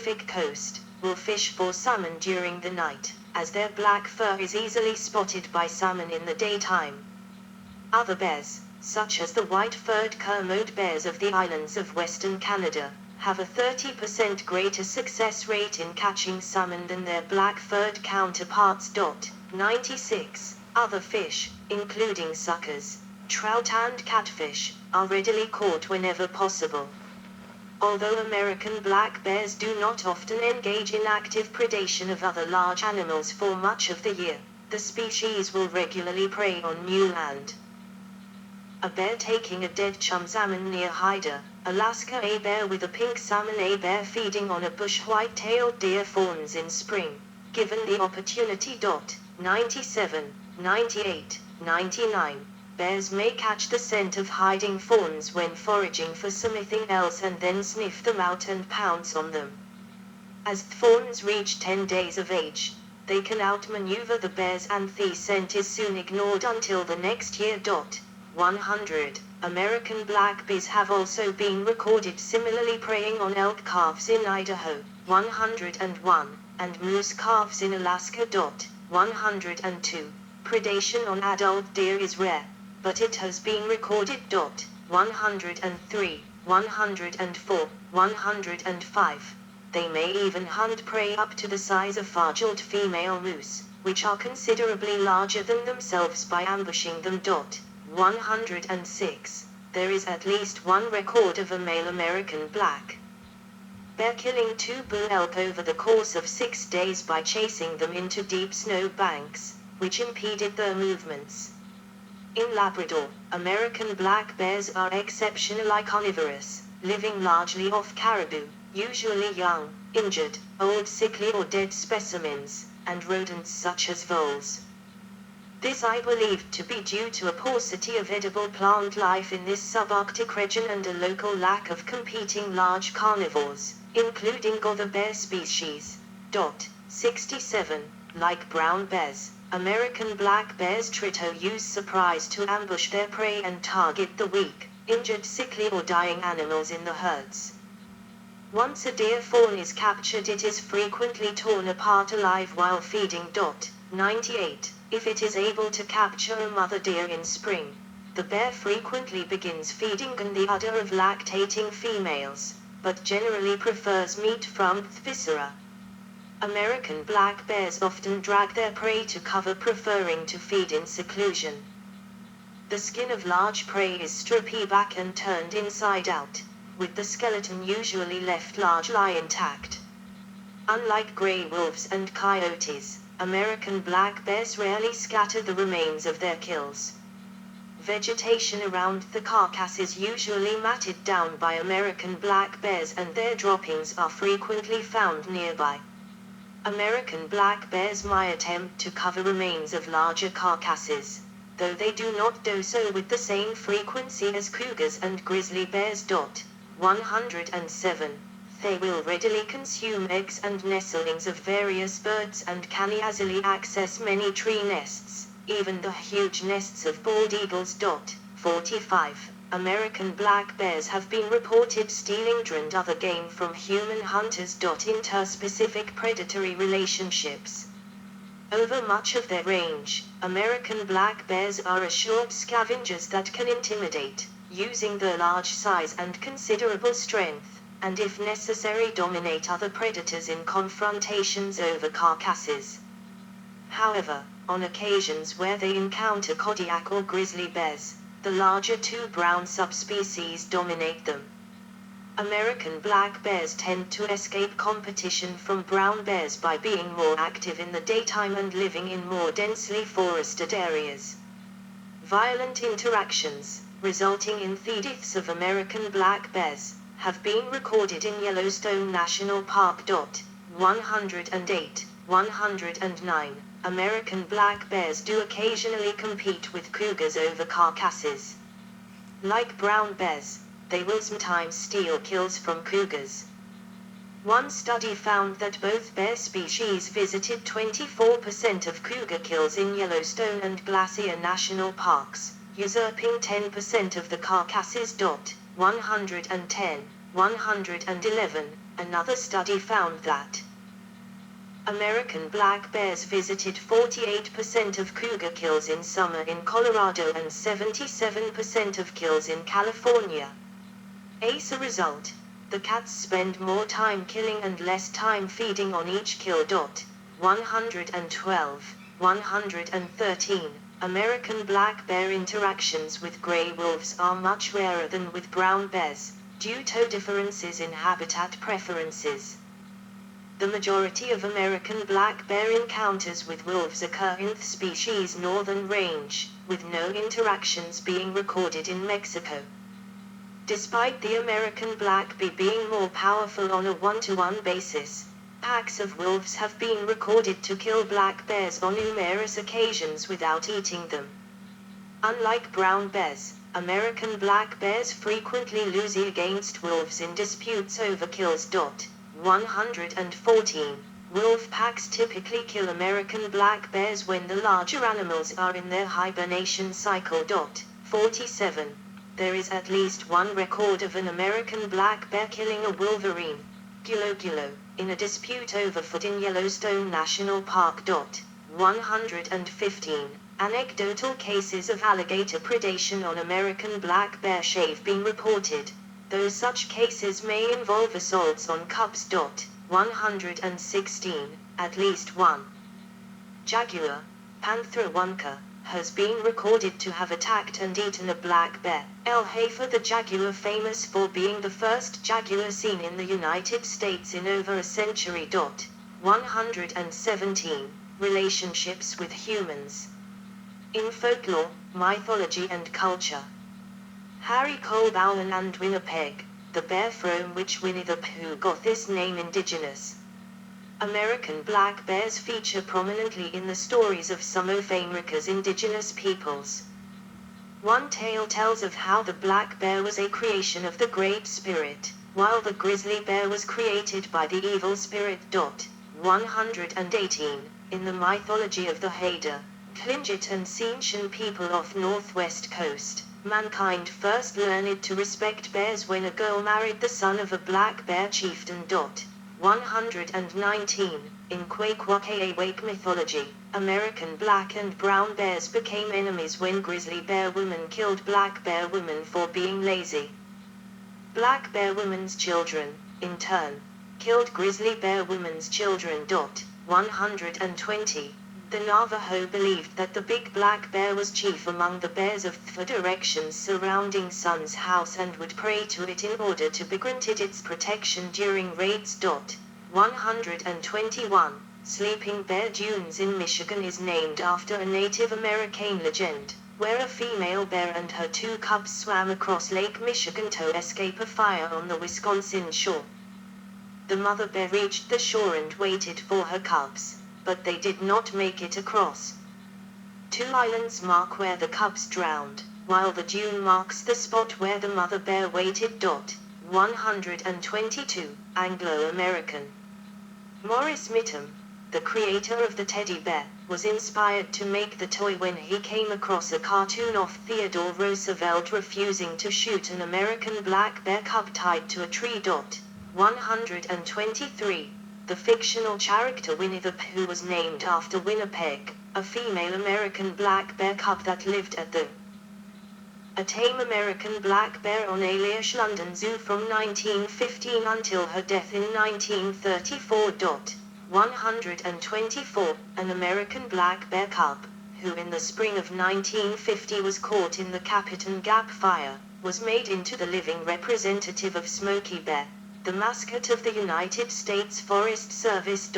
Pacific coast, will fish for salmon during the night, as their black fur is easily spotted by salmon in the daytime. Other bears, such as the white-furred Kermode bears of the islands of Western Canada, have a 30% greater success rate in catching salmon than their black-furred counterparts. 96. Other fish, including suckers, trout and catfish, are readily caught whenever possible. Although American black bears do not often engage in active predation of other large animals for much of the year, the species will regularly prey on new land. A bear taking a dead chum salmon near Hyder, Alaska. A bear with a pink salmon. A bear feeding on a bush white-tailed deer fawns in spring, given the opportunity. 97, 98, 99. Bears may catch the scent of hiding fawns when foraging for something else and then sniff them out and pounce on them. As fawns reach 10 days of age, they can outmaneuver the bears and the scent is soon ignored until the next year. 100. American black bears have also been recorded similarly preying on elk calves in Idaho. 101. And moose calves in Alaska. 102. Predation on adult deer is rare, but it has been recorded. 103, 104, 105. They may even hunt prey up to the size of adult female moose, which are considerably larger than themselves by ambushing them. 106. There is at least one record of a male American black bear killing 2 bull elk over the course of 6 days by chasing them into deep snow banks, which impeded their movements. In Labrador, American black bears are exceptionally carnivorous, living largely off caribou, usually young, injured, old sickly or dead specimens, and rodents such as voles. This I believe to be due to a paucity of edible plant life in this subarctic region and a local lack of competing large carnivores, including other bear species. 67. Like brown bears, American black bears use surprise to ambush their prey and target the weak, injured, sickly or dying animals in the herds. Once a deer fawn is captured, it is frequently torn apart alive while feeding. 98. If it is able to capture a mother deer in spring, the bear frequently begins feeding on the udder of lactating females, but generally prefers meat from the viscera. American black bears often drag their prey to cover, preferring to feed in seclusion. The skin of large prey is stripped back and turned inside out, with the skeleton usually left largely intact. Unlike gray wolves and coyotes, American black bears rarely scatter the remains of their kills. Vegetation around the carcass is usually matted down by American black bears and their droppings are frequently found nearby. American black bears may attempt to cover remains of larger carcasses, though they do not do so with the same frequency as cougars and grizzly bears. 107. They will readily consume eggs and nestlings of various birds and can easily access many tree nests, even the huge nests of bald eagles. 45. American black bears have been reported stealing deer and other game from human hunters. Interspecific predatory relationships. Over much of their range, American black bears are assured scavengers that can intimidate, using their large size and considerable strength, and if necessary dominate other predators in confrontations over carcasses. However, on occasions where they encounter Kodiak or grizzly bears, the larger two brown subspecies dominate them. American black bears tend to escape competition from brown bears by being more active in the daytime and living in more densely forested areas. Violent interactions, resulting in the deaths of American black bears, have been recorded in Yellowstone National Park. 108, 109. American black bears do occasionally compete with cougars over carcasses. Like brown bears, they will sometimes steal kills from cougars. One study found that both bear species visited 24% of cougar kills in Yellowstone and Glacier National Parks, usurping 10% of the carcasses. 110, 111. Another study found that American black bears visited 48% of cougar kills in summer in Colorado and 77% of kills in California. As a result, the cats spend more time killing and less time feeding on each kill. 112, 113. American black bear interactions with gray wolves are much rarer than with brown bears, due to differences in habitat preferences. The majority of American black bear encounters with wolves occur in the species' northern range, with no interactions being recorded in Mexico. Despite the American black bear being more powerful on a one-to-one basis, packs of wolves have been recorded to kill black bears on numerous occasions without eating them. Unlike brown bears, American black bears frequently lose against wolves in disputes over kills. 114. Wolf packs typically kill American black bears when the larger animals are in their hibernation cycle. 47. There is at least one record of an American black bear killing a wolverine, Guilo, in a dispute over food in Yellowstone National Park. 115. Anecdotal cases of alligator predation on American black bear have been reported, though such cases may involve assaults on cubs. 116. At least one jaguar, Panthera onca, has been recorded to have attacked and eaten a black bear. El Jefe the jaguar, famous for being the first jaguar seen in the United States in over a century. 117. Relationships with humans. In folklore, mythology and culture. Harry Cole Bowen and Winnipeg, the bear from which Winnie the Pooh got this name indigenous. American black bears feature prominently in the stories of some of America's indigenous peoples. One tale tells of how the black bear was a creation of the Great Spirit, while the grizzly bear was created by the evil spirit. 118. In the mythology of the Haida, Tlingit and Tsimshian people off northwest coast, mankind first learned to respect bears when a girl married the son of a black bear chieftain. 119. In Kwakwaka'wake mythology, American black and brown bears became enemies when grizzly bear woman killed black bear woman for being lazy. Black bear woman's children, in turn, killed grizzly bear woman's children. 120. The Navajo believed that the big black bear was chief among the bears of the directions surrounding Sun's house and would pray to it in order to be granted its protection during raids. 121. Sleeping Bear Dunes in Michigan is named after a Native American legend, where a female bear and her two cubs swam across Lake Michigan to escape a fire on the Wisconsin shore. The mother bear reached the shore and waited for her cubs, but they did not make it across. Two islands mark where the cubs drowned, while the dune marks the spot where the mother bear waited. 122. Anglo-American. Maurice Mitchum, the creator of the teddy bear, was inspired to make the toy when he came across a cartoon of Theodore Roosevelt refusing to shoot an American black bear cub tied to a tree. 123. The fictional character Winnie the Pooh was named after Winnipeg, a female American black bear cub that lived at the a tame American black bear on Aylesham London Zoo from 1915 until her death in 1934. 124. An American black bear cub, who in the spring of 1950 was caught in the Capitan Gap fire, was made into the living representative of Smokey Bear, the mascot of the United States Forest Service.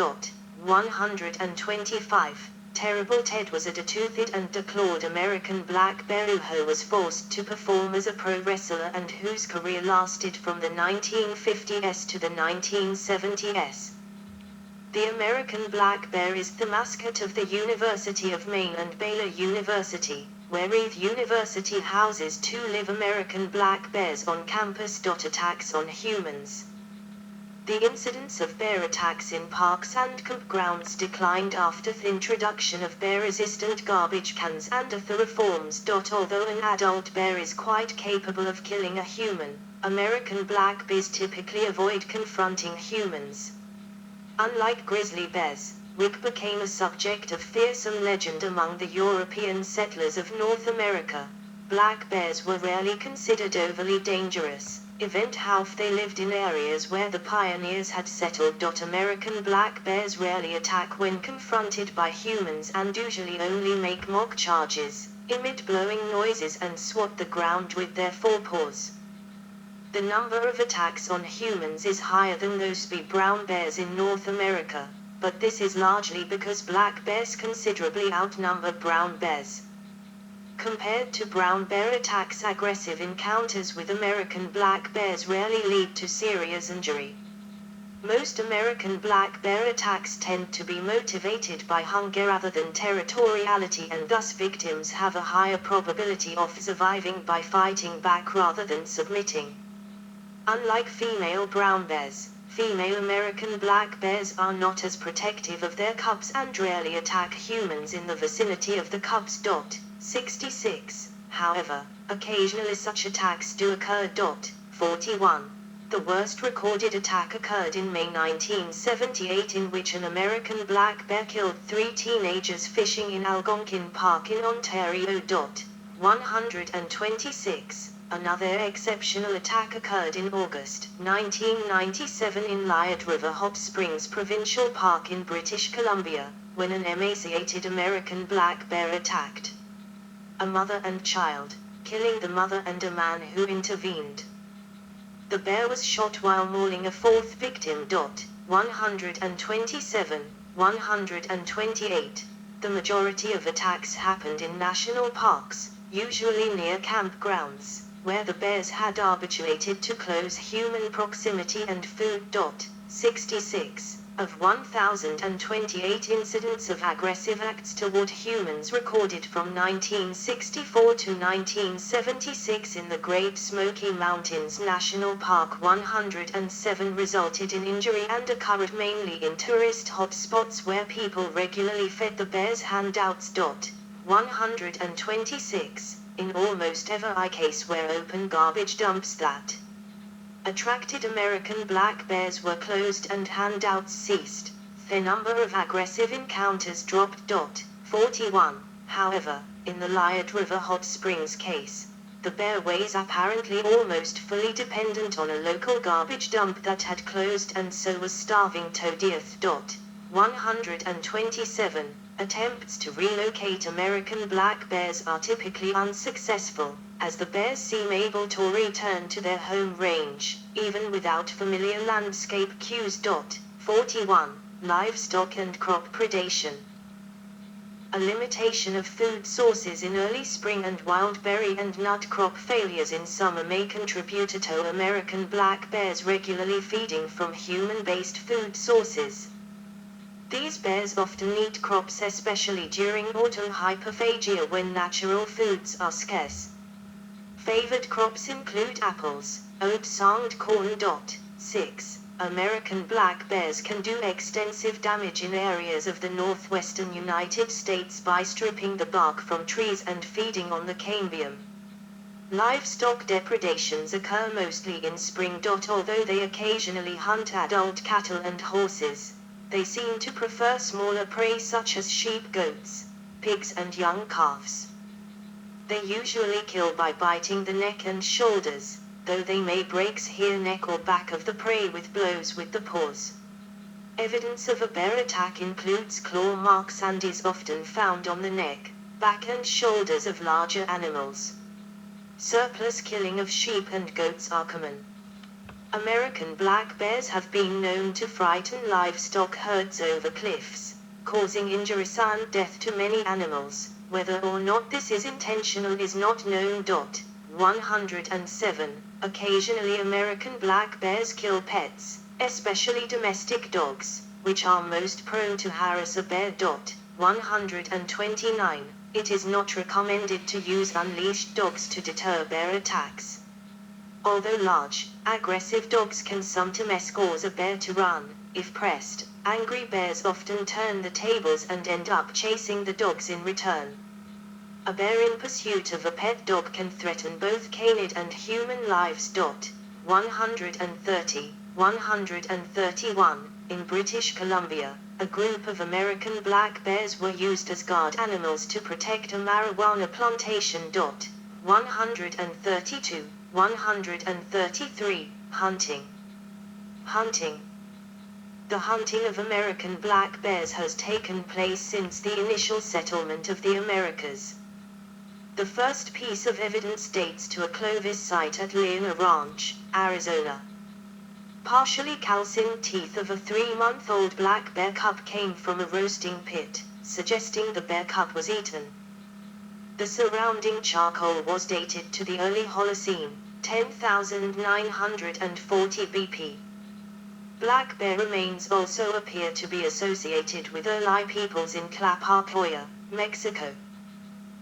125. Terrible Ted was a toothed and declawed American black bear who was forced to perform as a pro wrestler and whose career lasted from the 1950s to the 1970s. The American black bear is the mascot of the University of Maine and Baylor University, where Reed University houses two live American black bears on campus. Attacks on humans. The incidence of bear attacks in parks and campgrounds declined after the introduction of bear-resistant garbage cans and other reforms. Although an adult bear is quite capable of killing a human, American black bears typically avoid confronting humans. Unlike grizzly bears, which became a subject of fearsome legend among the European settlers of North America, black bears were rarely considered overly dangerous, even if they lived in areas where the pioneers had settled. American black bears rarely attack when confronted by humans and usually only make mock charges, emit blowing noises and swat the ground with their forepaws. The number of attacks on humans is higher than those by brown bears in North America, but this is largely because black bears considerably outnumber brown bears. Compared to brown bear attacks, aggressive encounters with American black bears rarely lead to serious injury. Most American black bear attacks tend to be motivated by hunger rather than territoriality, and thus victims have a higher probability of surviving by fighting back rather than submitting. Unlike female brown bears, female American black bears are not as protective of their cubs and rarely attack humans in the vicinity of the cubs. 66. However, occasionally such attacks do occur. 41. The worst recorded attack occurred in May 1978, in which an American black bear killed 3 teenagers fishing in Algonquin Park in Ontario. 126. Another exceptional attack occurred in August 1997 in Liard River Hot Springs Provincial Park in British Columbia, when an emaciated American black bear attacked a mother and child, killing the mother and a man who intervened. The bear was shot while mauling a 4th victim. 127. 128. The majority of attacks happened in national parks, usually near campgrounds, where the bears had habituated to close human proximity and food. 66. Of 1,028 incidents of aggressive acts toward humans recorded from 1964 to 1976 in the Great Smoky Mountains National Park, 107 resulted in injury and occurred mainly in tourist hotspots where people regularly fed the bears handouts. 126. In almost every case where open garbage dumps that attracted American black bears were closed and handouts ceased, the number of aggressive encounters dropped. 41. However, in the Liard River Hot Springs case, the bear was apparently almost fully dependent on a local garbage dump that had closed and so was starving to death. 127. Attempts to relocate American black bears are typically unsuccessful, as the bears seem able to return to their home range, even without familiar landscape cues. 41. Livestock and crop predation. A limitation of food sources in early spring and wild berry and nut crop failures in summer may contribute to American black bears regularly feeding from human-based food sources. These bears often eat crops, especially during autumn hyperphagia when natural foods are scarce. Favored crops include apples, oats and corn. 6. American black bears can do extensive damage in areas of the northwestern United States by stripping the bark from trees and feeding on the cambium. Livestock depredations occur mostly in spring. Although they occasionally hunt adult cattle and horses, they seem to prefer smaller prey such as sheep, goats, pigs and young calves. They usually kill by biting the neck and shoulders, though they may break here neck or back of the prey with blows with the paws. Evidence of a bear attack includes claw marks and is often found on the neck, back and shoulders of larger animals. Surplus killing of sheep and goats are common. American black bears have been known to frighten livestock herds over cliffs, causing injury and death to many animals. Whether or not this is intentional is not known. 107. Occasionally American black bears kill pets, especially domestic dogs, which are most prone to harass a bear. 129. It is not recommended to use unleashed dogs to deter bear attacks. Although large, aggressive dogs can sometimes cause a bear to run, if pressed, angry bears often turn the tables and end up chasing the dogs in return. A bear in pursuit of a pet dog can threaten both canid and human lives. 130, 131, in British Columbia, a group of American black bears were used as guard animals to protect a marijuana plantation. 132, 133, hunting. Hunting. The hunting of American black bears has taken place since the initial settlement of the Americas. The first piece of evidence dates to a Clovis site at Leona Ranch, Arizona. Partially calcined teeth of a 3-month-old black bear cub came from a roasting pit, suggesting the bear cub was eaten. The surrounding charcoal was dated to the early Holocene, 10,940 BP. Black bear remains also appear to be associated with early peoples in Tlaxcala, Mexico.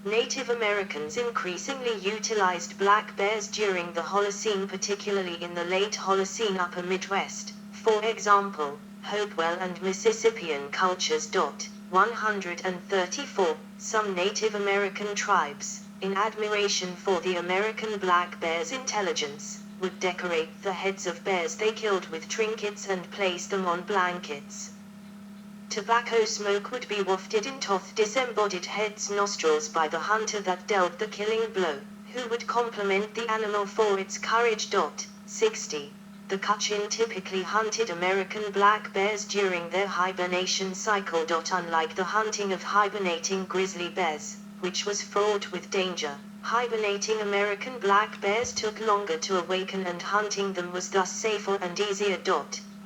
Native Americans increasingly utilized black bears during the Holocene, particularly in the late Holocene upper Midwest, for example, Hopewell and Mississippian cultures. 134, some Native American tribes, in admiration for the American black bear's intelligence, would decorate the heads of bears they killed with trinkets and place them on blankets. Tobacco smoke would be wafted into the disembodied head's nostrils by the hunter that dealt the killing blow, who would compliment the animal for its courage. 60. The Kachin typically hunted American black bears during their hibernation cycle. Unlike the hunting of hibernating grizzly bears, which was fraught with danger, hibernating American black bears took longer to awaken, and hunting them was thus safer and easier.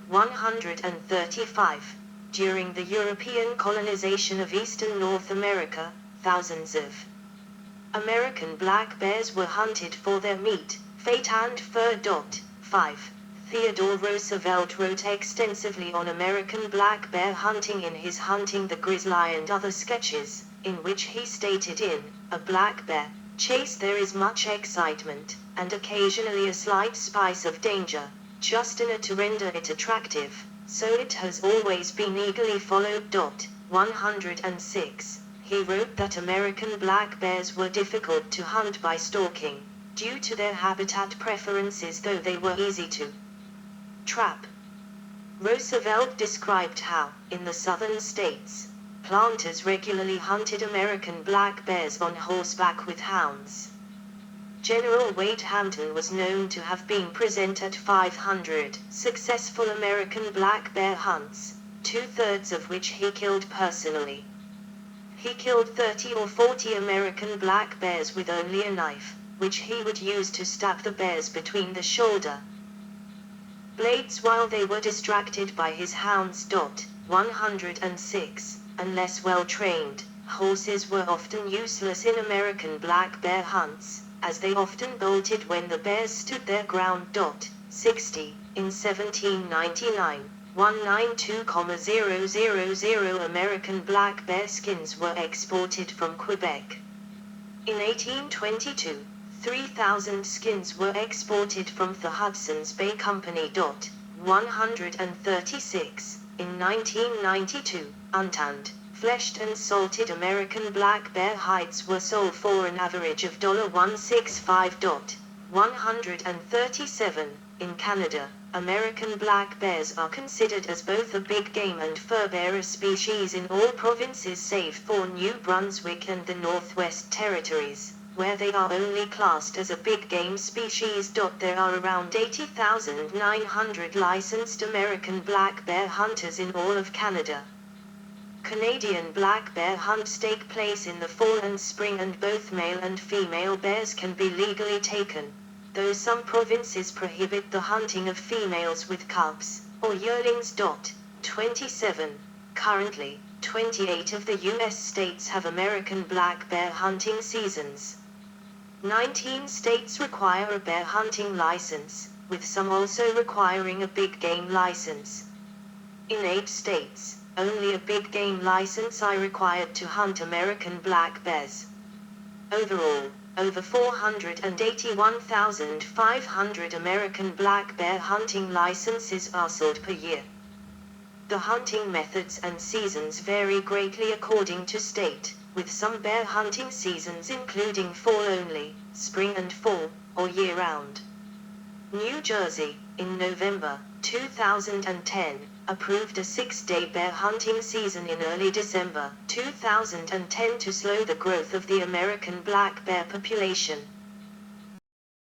135. During the European colonization of eastern North America, thousands of American black bears were hunted for their meat, fat and fur. 5. Theodore Roosevelt wrote extensively on American black bear hunting in his Hunting the Grizzly and Other Sketches, in which he stated, in a black bear chase there is much excitement, and occasionally a slight spice of danger, just enough to render it attractive. So it has always been eagerly followed. 106. He wrote that American black bears were difficult to hunt by stalking, due to their habitat preferences, though they were easy to trap. Roosevelt described how, in the southern states, planters regularly hunted American black bears on horseback with hounds. General Wade Hampton was known to have been present at 500 successful American black bear hunts, 2/3 of which he killed personally. He killed 30 or 40 American black bears with only a knife, which he would use to stab the bears between the shoulder blades while they were distracted by his hounds. 106. Unless well trained, horses were often useless in American black bear hunts, as they often bolted when the bears stood their ground. 60. In 1799, 192,000 American black bear skins were exported from Quebec. In 1822, 3,000 skins were exported from the Hudson's Bay Company. 136. In 1992, untanned, fleshed and salted American black bear hides were sold for an average of $165. 137. In Canada, American black bears are considered as both a big game and fur-bearer species in all provinces save for New Brunswick and the Northwest Territories, where they are only classed as a big game species. There are around 80,900 licensed American black bear hunters in all of Canada. Canadian black bear hunts take place in the fall and spring, and both male and female bears can be legally taken, though some provinces prohibit the hunting of females with cubs, or yearlings. 27. Currently, 28 of the U.S. states have American black bear hunting seasons. 19 states require a bear hunting license, with some also requiring a big game license. In 8 states, only a big game license are required to hunt American black bears. Overall, over 481,500 American black bear hunting licenses are sold per year. The hunting methods and seasons vary greatly according to state, with some bear hunting seasons including fall only, spring and fall, or year-round. New Jersey, in November 2010, approved a 6-day bear hunting season in early December 2010 to slow the growth of the American black bear population.